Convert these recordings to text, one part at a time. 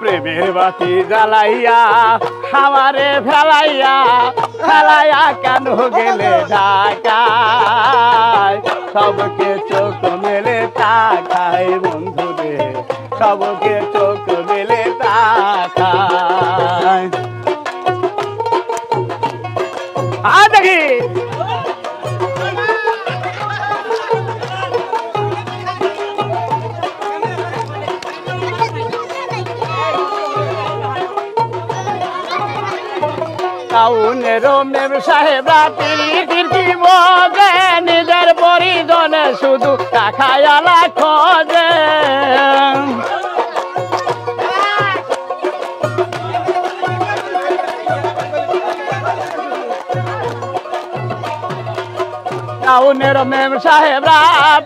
প্রেমের বাতি জ্বালাইয়া আমারে ফেলাইয়া ফেলাইয়া কেন গেলে ঢাকায় সবকে চোখ মেলে তাকায় বন্ধু রে সবকে চোখ মেলে তাকায় দেখি টাউনেরও মেম সাহেবরা তিরিটির কি বোঝে নিজের পরিজনে শুধু টাকায়ালা খোঁজে টাউনের মেম সাহেবরা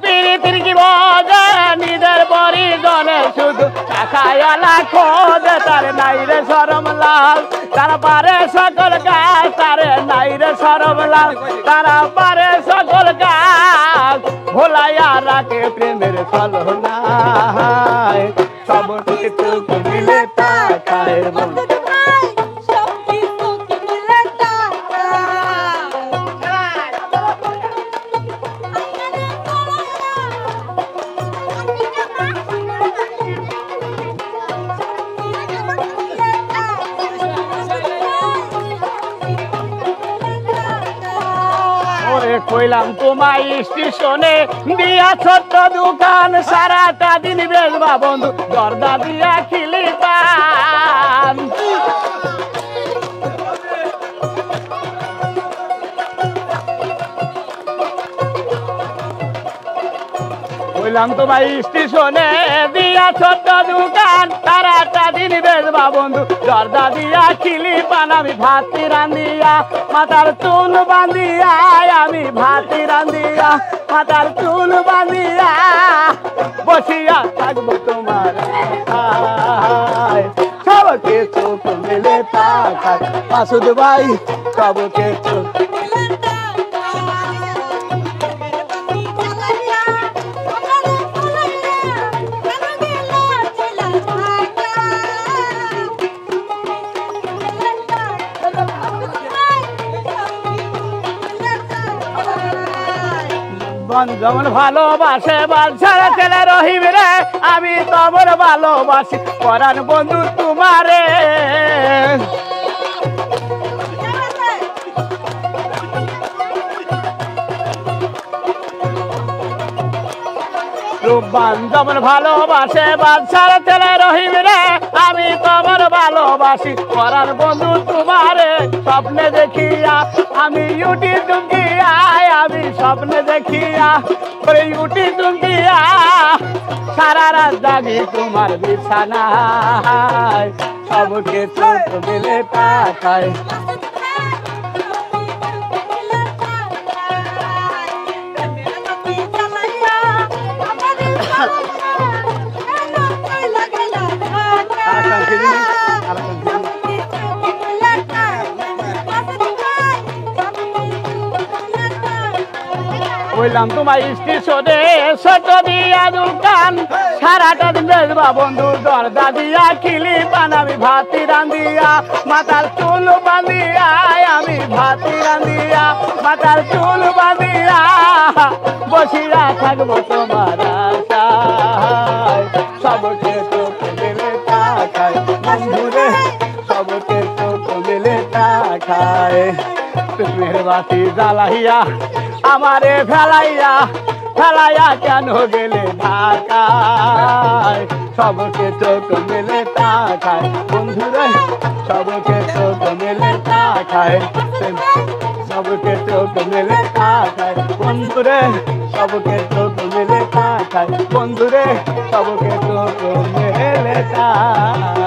পিরিতির কি বোঝে নিজের পরিজনে শুধু টাকায়ালা খোঁজে তার নাই রে শরম লাল তারা পারে সকল কাজ তারে নাই রে শরম লাল তারা পারে সকল কাজ ভোলাইয়া রাখে প্রেমের ছলনায় সব কিছু মিলে তাকায় কইলাম তোমায় স্টেশনে দিয়া ছোট্ট দোকান সারাটা দিন বেচবা বন্ধু দরজা দিয়া খিলি পান কইলাম তোমায় স্টেশনে দিয়া ছোট্ট দোকান সারাটা দিন বেচবা বন্ধু দরজা দিয়া খিলি পান আমি ভাতি রান্ধিয়া মাথার চুল বাঁধিয়া আমি ভাতি রান্ধিয়া মাথার চুল বাঁধিয়া বসিয়া থাকবো তোমার সবকে চোখ মেলে তাকায় মাসুদ ভাই সবকে চোখ যেমন ভালোবাসে বালছাড়া ছেলে রহিম রে আমি তোমার ভালোবাসি পরাণ বন্ধু তোমারে রূপবান যেমন ভালোবাসে বালছাড়া ছেলে রহিম রে আমি তোমার ভালোবাসি পরাণ বন্ধু তোমারে স্বপ্নে দেখিয়া আমি ইউটিউব দুঙ্গিয়া আমি স্বপ্নে দেখিয়া ইউটিউব দুঙ্গিয়া সারা রাত জাগি তোমার বিছানায় সবকে চোখ মেলে তাকায় কইলাম তোমার স্টেশনে ছোট দিয়া দোকান সারাটা দিন বেচবা বন্ধু দরজা দিয়া খিলি পান আমি ভাতি রান্ধিয়া মাথার চুল বাঁধিয়া আমি ভাতি রান্ধিয়া মাথার চুল বাঁধিয়া বসিয়া থাকবো তোমার আশায় সবকে চোখ মেলে তাকায় বন্ধুরে সবকে চোখ মেলে তাকায় প্রেমের বাতি জ্বালাইয়া আমারে ফেলাইয়া ফেলাইয়া কেন গেলে ঢাকায় সবকে চোখ মেলে তাকায় বন্ধুরে সবকে চোখ মেলে তাকায় সবকে চোখ মেলে তাকায় বন্ধুরে সবকে চোখ মেলে তাকায় বন্ধুরে সবকে চোখ মেলে তাকায়